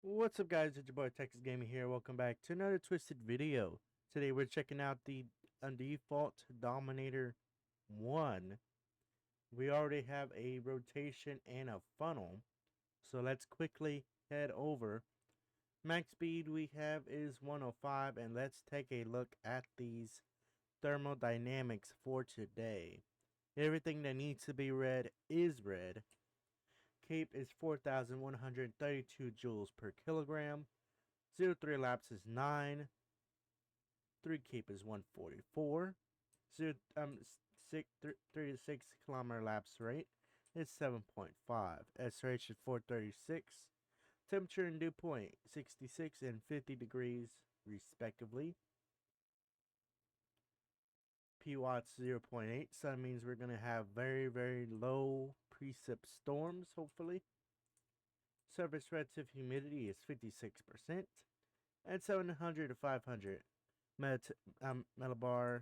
What's up, guys? It's your boy Texas Gaming here. Welcome back to another twisted video. Today we're checking out the default Dominator 1. We already have a rotation and a funnel, so let's quickly head over. Max speed we have is 105, and let's take a look at these thermodynamics for today. Everything that needs to be read is read. Cape is 4,132 joules per kilogram. 0 3 laps is 9. 3 cape is 144. 0 3 to 6 kilometer laps rate is 7.5. SRH is 436. Temperature and dew point 66 and 50 degrees respectively. P watts 0.8. So that means we're going to have very low precip storms, hopefully. Surface relative humidity is 56%. And 700 to 500 millibar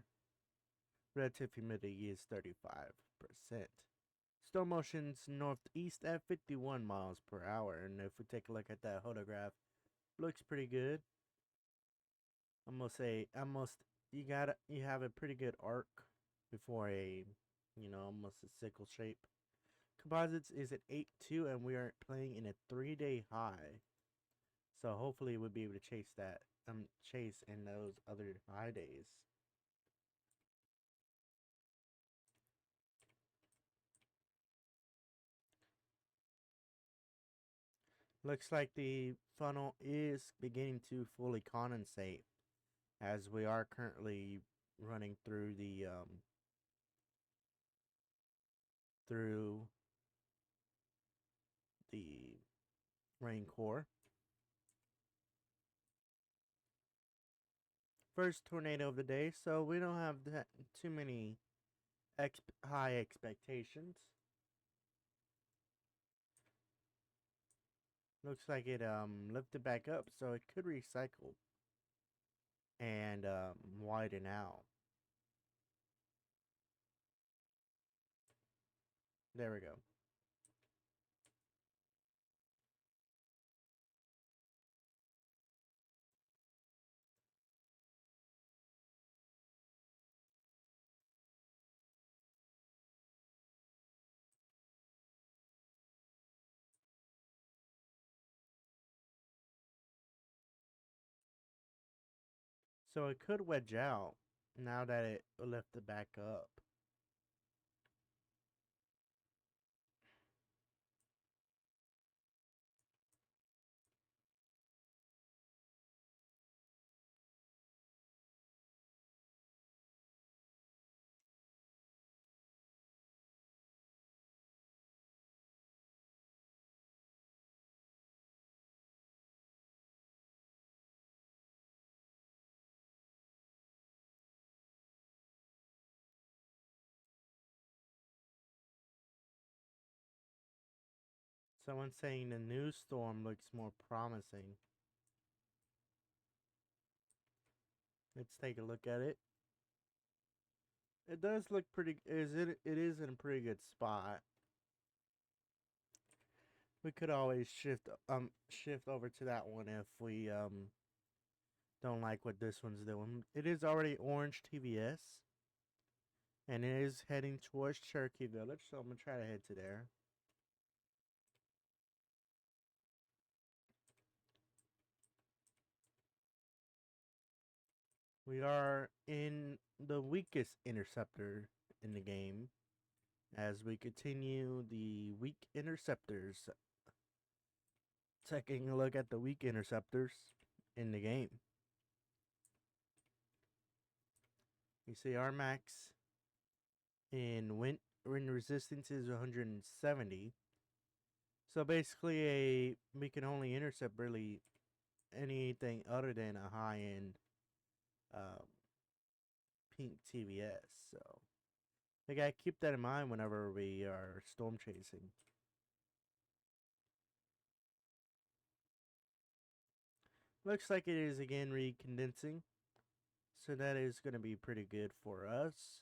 relative humidity is 35%. Storm motion's northeast at 51 miles per hour, and if we take a look at that photograph, looks pretty good. I'm gonna say you have a pretty good arc before a almost a sickle shape. Composites is at 8.2, and we are playing in a 3-day high. So hopefully we'll be able to chase in those other high days. Looks like the funnel is beginning to fully condensate as we are currently running through the rain core. First tornado of the day, so we don't have too many high expectations. Looks like it lifted back up, so it could recycle and widen out. There we go. So it could wedge out now that it lifted back up. Someone's saying the new storm looks more promising. Let's take a look at it. It does look pretty. It is in a pretty good spot. We could always shift over to that one if we don't like what this one's doing. It is already orange TVS, and it is heading towards Cherokee Village, so I'm gonna try to head to there. We are in the weakest interceptor in the game as we continue the weak interceptors. Taking a look at the weak interceptors in the game. You see our max in wind resistance is 170. So basically we can only intercept really anything other than a high end um, pink TVS. So we gotta keep that in mind whenever we are storm chasing. Looks like it is again recondensing. So that is going to be pretty good for us.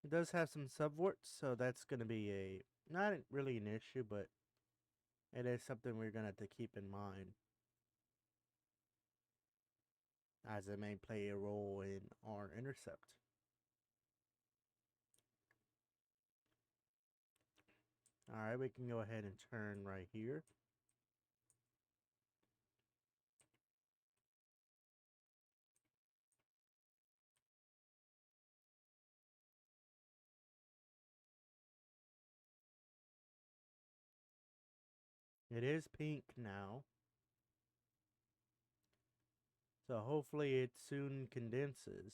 It does have some subvorts, so that's going to be a not really an issue, but it is something we're going to have to keep in mind, as it may play a role in our intercept. Alright, we can go ahead and turn right here. It is pink now, so hopefully it soon condenses.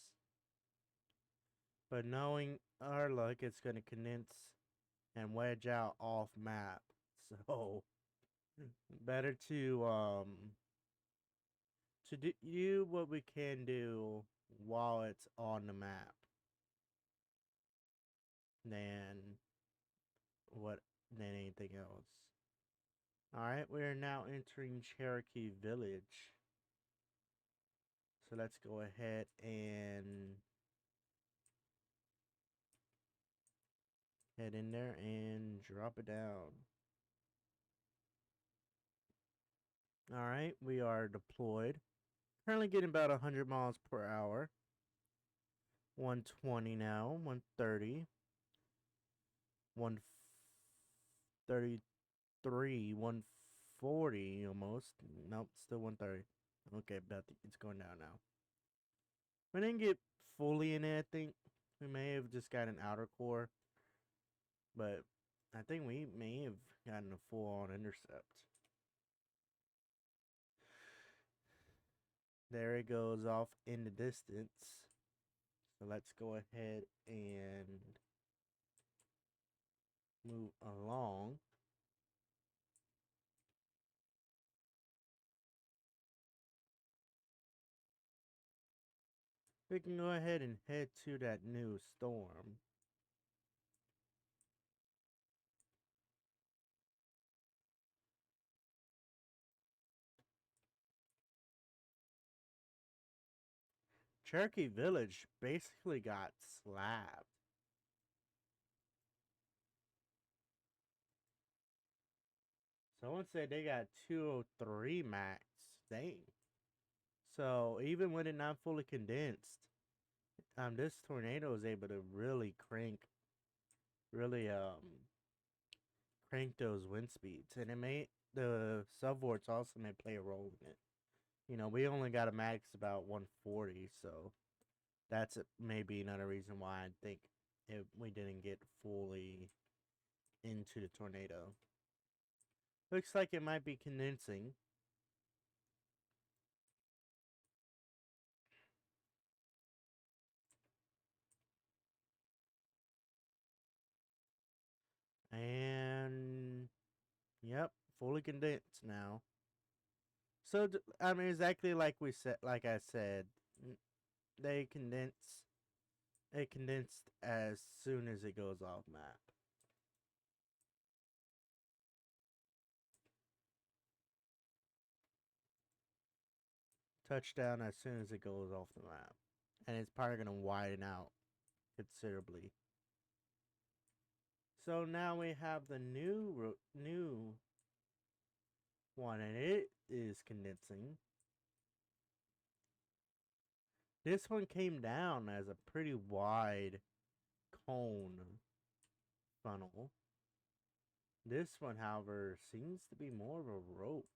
But knowing our luck, it's going to condense and wedge out off map. So better to do what we can do while it's on the map than what than anything else. Alright, we are now entering Cherokee Village. So let's go ahead and head in there and drop it down. Alright, we are deployed. Currently getting about 100 miles per hour. 120 now, 130. 133, 140 almost. Nope, still 130. Okay, but it's going down now. We didn't get fully in it, I think. We may have just got an outer core. But I think we may have gotten a full-on intercept. There it goes off in the distance. So let's go ahead and move along. We can go ahead and head to that new storm. Cherokee Village basically got slapped. Someone said they got 203 max. Dang. So even when it not fully condensed, this tornado is able to really really crank those wind speeds, and the subvorts also may play a role in it. You know, we only got a max about 140, so that's maybe another reason why I think we didn't get fully into the tornado. Looks like it might be condensing. And yep, fully condensed now. So I mean, exactly like we said, like I said, they condense. It condensed as soon as it goes off map. Touchdown as soon as it goes off the map, and it's probably gonna widen out considerably. So now we have the new one, and it is condensing. This one came down as a pretty wide cone funnel. This one, however, seems to be more of a rope.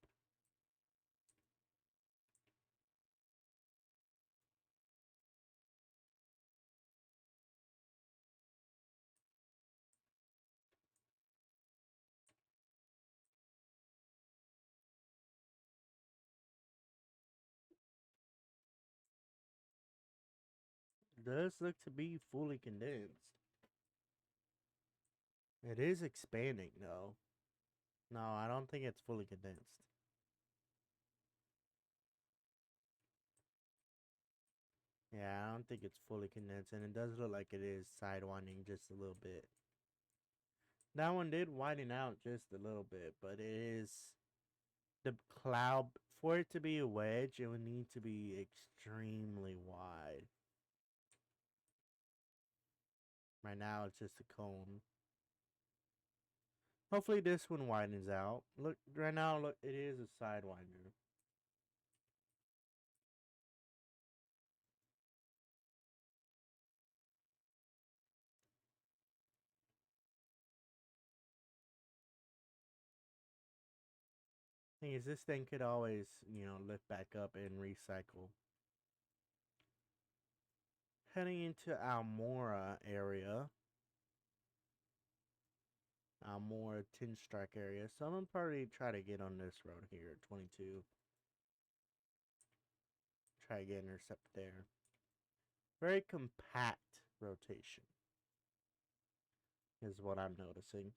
Does look to be fully condensed. It is expanding though. No, I don't think it's fully condensed. Yeah, I don't think it's fully condensed, and it does look like it is sidewinding just a little bit. That one did widen out just a little bit, but it is the cloud. For it to be a wedge, it would need to be extremely wide. Right now it's just a cone. Hopefully this one widens out. Look, right now, look, it is a sidewinder. Thing is, this thing could always, lift back up and recycle. Heading into Almora area. Almora 10 strike area. So I'm gonna probably try to get on this road here at 22. Try to get intercept there. Very compact rotation is what I'm noticing.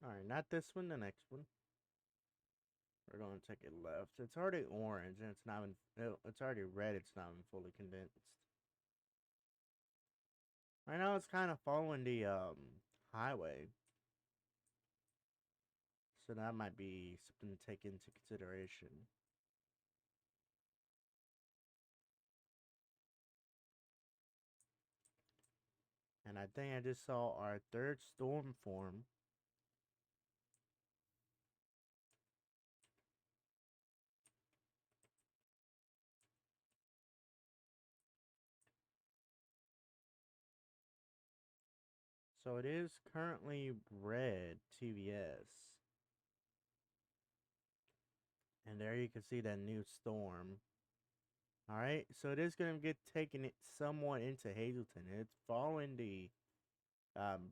Alright, not this one, the next one. We're going to take it left. It's already orange and it's not even, it's already red, it's not even fully condensed. Right now it's kind of following the highway. So that might be something to take into consideration. And I think I just saw our third storm form. So it is currently red TVS. And there you can see that new storm. Alright, so it is going to get taken it somewhat into Hazleton. It's following the,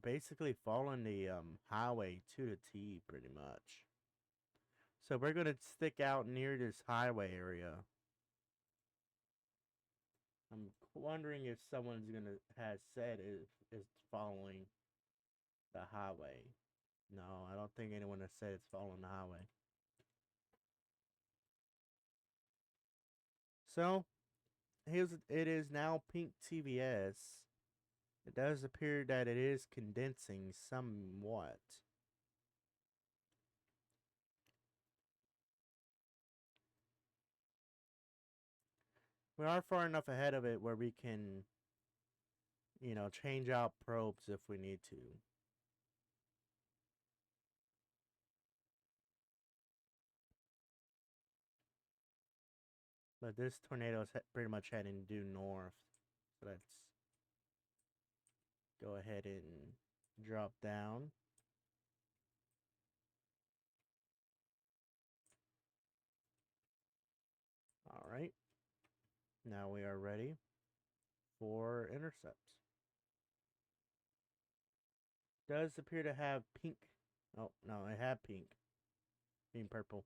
basically following the highway to the T pretty much. So we're going to stick out near this highway area. I'm wondering if someone's going to has said it's following the highway. No, I don't think anyone has said it's following the highway. So, it is now pink TVS. It does appear that it is condensing somewhat. We are far enough ahead of it where we can, change out probes if we need to. But this tornado is pretty much heading due north. So let's go ahead and drop down. Alright. Now we are ready for intercept. Does appear to have pink. Oh, no, I have pink. Being purple.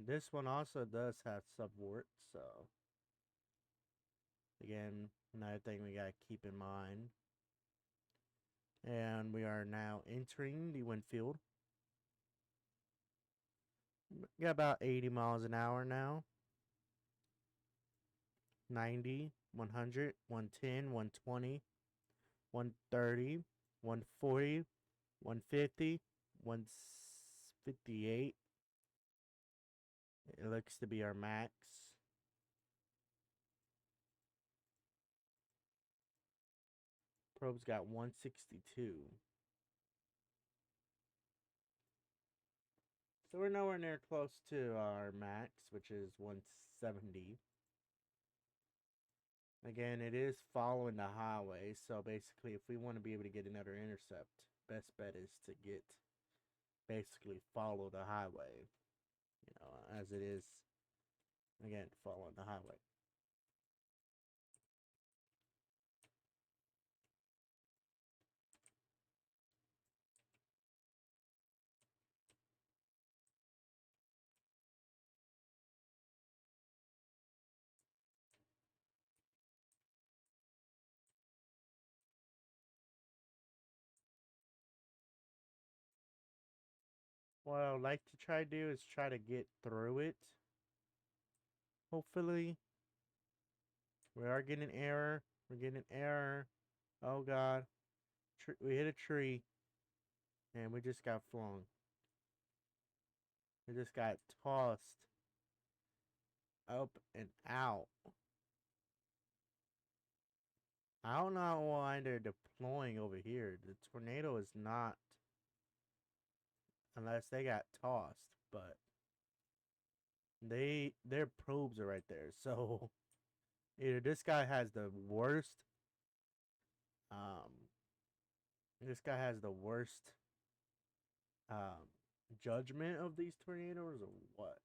This one also does have subvert, so again, another thing we gotta keep in mind. And we are now entering the wind field. Got about 80 miles an hour now. 90, 100, 110, 120, 130, 140, 150, 158. It looks to be our max. Probe's got 162. So we're nowhere near close to our max, which is 170. Again, it is following the highway, so basically if we want to be able to get another intercept, best bet is to get, basically follow the highway, as it is, again, following the highway. what I would like to try to do is try to get through it. Hopefully. We are getting an error. We're getting an error. Oh god. We hit a tree. And we just got flung. We just got tossed up and out. I don't know why they're deploying over here. The tornado is not, unless they got tossed, but their probes are right there. So either this guy has the worst um this guy has the worst um judgment of these tornadoes or what.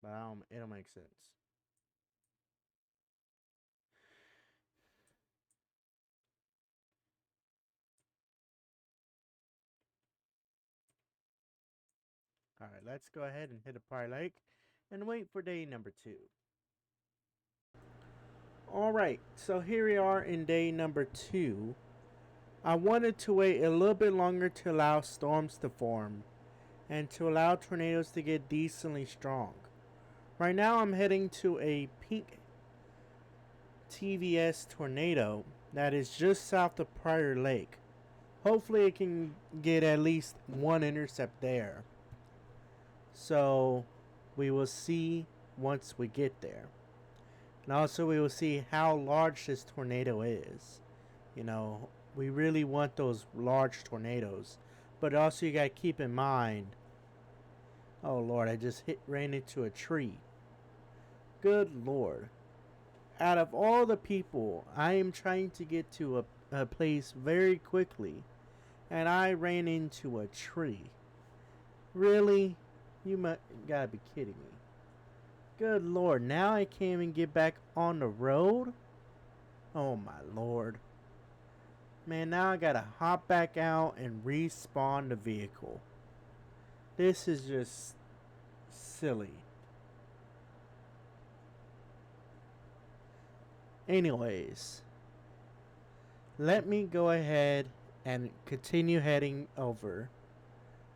But it don't make sense. Alright, let's go ahead and hit a party like and wait for day number 2. Alright, so here we are in day number 2. I wanted to wait a little bit longer to allow storms to form and to allow tornadoes to get decently strong. Right now I'm heading to a pink TVS tornado that is just south of Prior Lake. Hopefully it can get at least one intercept there. So we will see once we get there. And also we will see how large this tornado is. You know, we really want those large tornadoes. But also you gotta keep in mind, oh lord, I just ran into a tree. Good lord. Out of all the people, I am trying to get to a place very quickly, and I ran into a tree. Really? You gotta be kidding me. Good lord, now I can't even get back on the road? Oh my lord. Man, now I gotta hop back out and respawn the vehicle. This is just silly. Anyways, let me go ahead and continue heading over.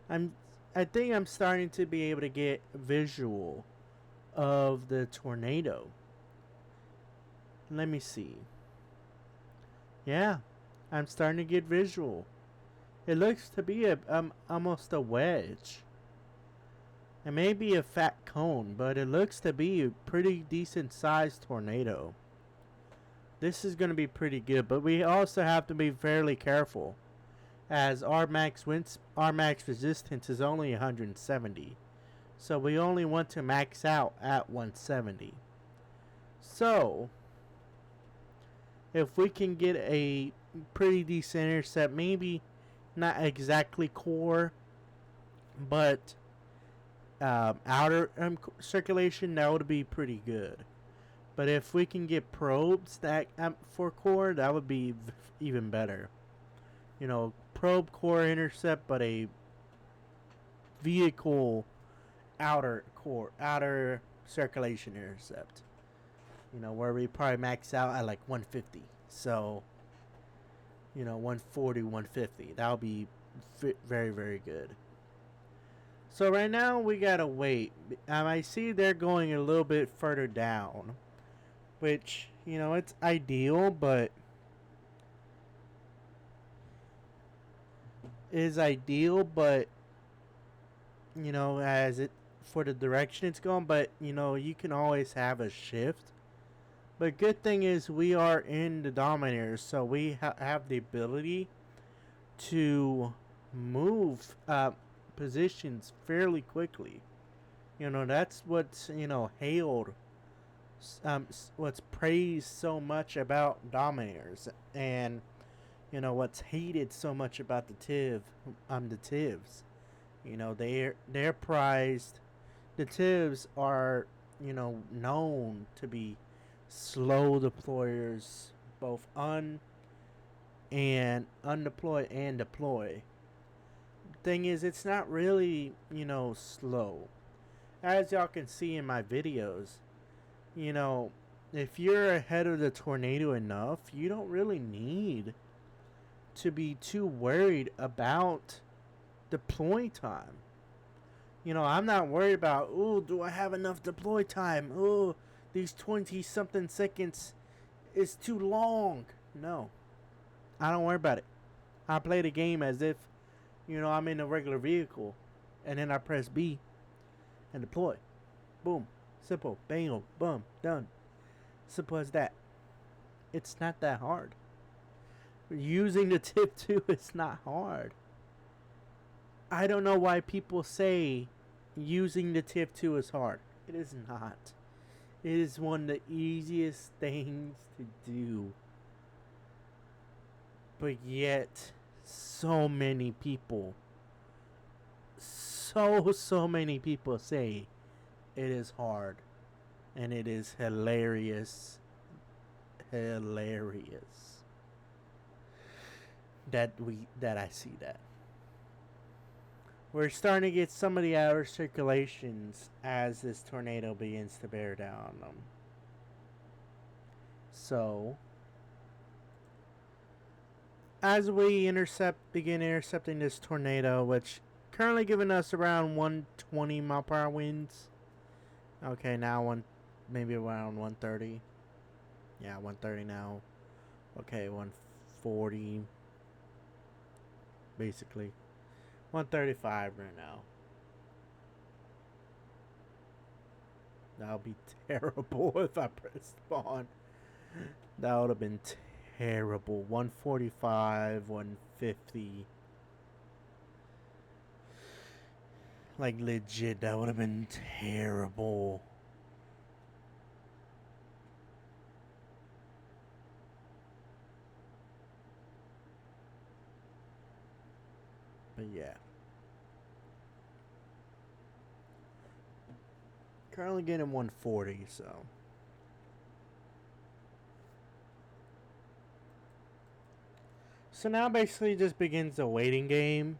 I think I'm starting to be able to get visual of the tornado. Let me see. Yeah, I'm starting to get visual. It looks to be almost a wedge. It may be a fat cone, but it looks to be a pretty decent sized tornado. This is going to be pretty good, but we also have to be fairly careful, as our max resistance is only 170. So we only want to max out at 170. So if we can get a pretty decent intercept, maybe not exactly core, but outer circulation, that would be pretty good. But if we can get probes that for core, that would be even better. You know, probe core intercept, but a vehicle outer circulation intercept. You know, where we probably max out at like 150. So, you know, 140, 150. That would be very, very good. So right now we gotta wait. I see they're going a little bit further down, which, you know, it's ideal, but you know, as it for the direction it's going, but you know, you can always have a shift. But good thing is we are in the Dominator, so we have the ability to move positions fairly quickly. You know, that's what's, you know, hailed, what's praised so much about Dominators, and you know what's hated so much about the TIVs. You know, they're prized. The TIVs are, you know, known to be slow deployers, both undeploy and deploy. Thing is, it's not really, you know, slow. As y'all can see in my videos, you know, if you're ahead of the tornado enough, you don't really need to be too worried about deploy time. You know, I'm not worried about, oh, do I have enough deploy time? Oh, these 20 something seconds is too long. No, I don't worry about it. I play the game as if, you know, I'm in a regular vehicle, and then I press B and deploy. Boom. Simple. Bang. Boom. Done. Simple as that. It's not that hard. Using the tip 2 is not hard. I don't know why people say using the tip 2 is hard. It is not. It is one of the easiest things to do. But yet, so many people, so many people say it is hard. And it is hilarious. Hilarious. That I see that. We're starting to get some of the outer circulations as this tornado begins to bear down on them. So, as we begin intercepting this tornado, which currently giving us around 120 mile per hour winds. Okay, now maybe around 130. Yeah, 130 now. Okay, 140. Basically. 135 right now. That would be terrible if I pressed spawn. That would have been terrible. 145, 150. Like legit, that would have been terrible. But yeah. Currently getting 140, so. So now basically just begins a waiting game.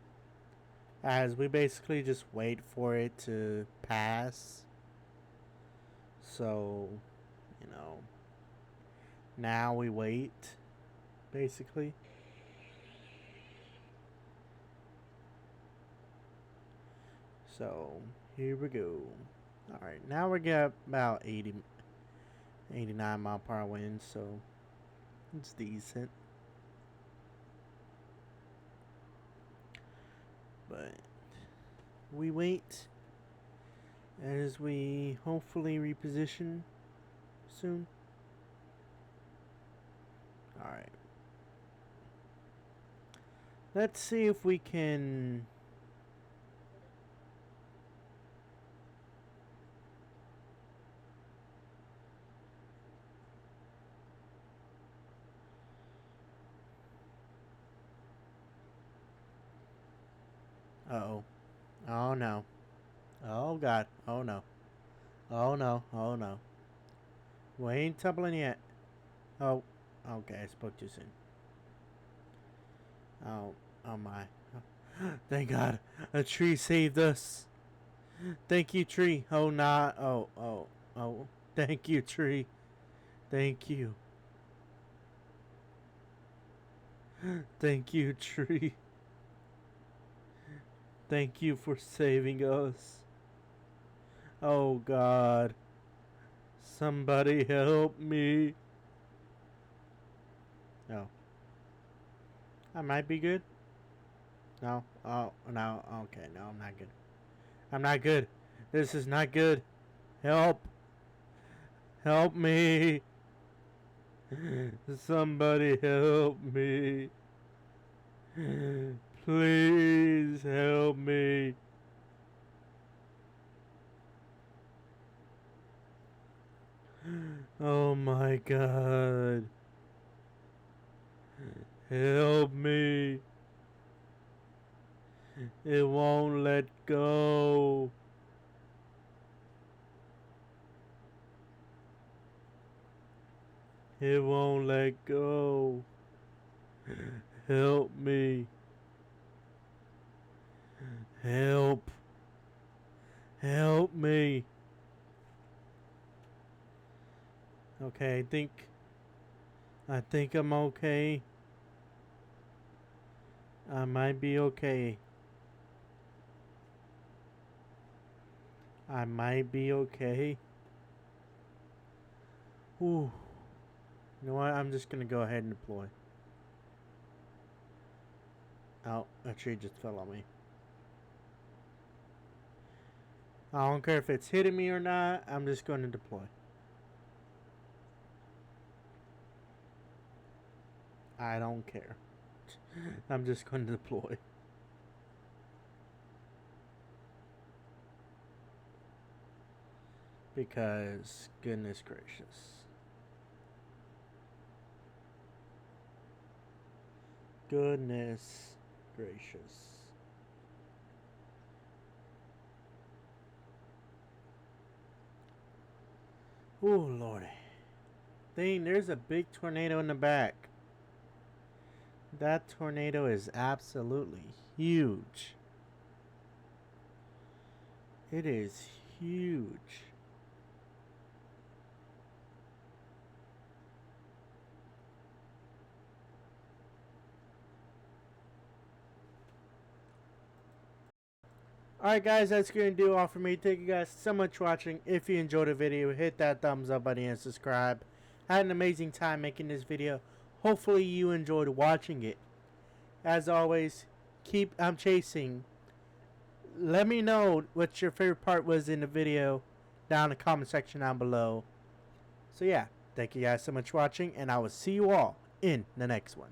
As we basically just wait for it to pass. So, you know. Now we wait. Basically. So, here we go. Alright, now we got about 89 mile per hour wind, so it's decent. But we wait as we hopefully reposition soon. Alright. Let's see if we can... Uh-oh. Oh, no. Oh, God. Oh, no. Oh, no. Oh, no. We ain't tumbling yet. Oh. Okay, I spoke too soon. Oh. Oh, my. Thank God. A tree saved us. Thank you, tree. Oh, not. Oh, oh, oh. Thank you, tree. Thank you. Thank you, tree. Thank you for saving us. Oh, God. Somebody help me. No. I might be good. No. Oh, no. Okay, no, I'm not good. I'm not good. This is not good. Help. Help me. Somebody help me. Please help me. Oh my God. Help me. It won't let go. It won't let go. Help me. Help. Help me. Okay, I think I'm okay. I might be okay. I might be okay. Ooh. You know what? I'm just gonna go ahead and deploy. Oh, a tree just fell on me. I don't care if it's hitting me or not. I'm just going to deploy. I don't care. I'm just going to deploy. Because, goodness gracious. Goodness gracious. Oh, Lordy. Dang, there's a big tornado in the back. That tornado is absolutely huge. It is huge. Alright guys, that's going to do all for me. Thank you guys so much for watching. If you enjoyed the video, hit that thumbs up button and subscribe. Had an amazing time making this video. Hopefully you enjoyed watching it. As always, keep chasing. Let me know what your favorite part was in the video down in the comment section down below. So yeah, thank you guys so much for watching, and I will see you all in the next one.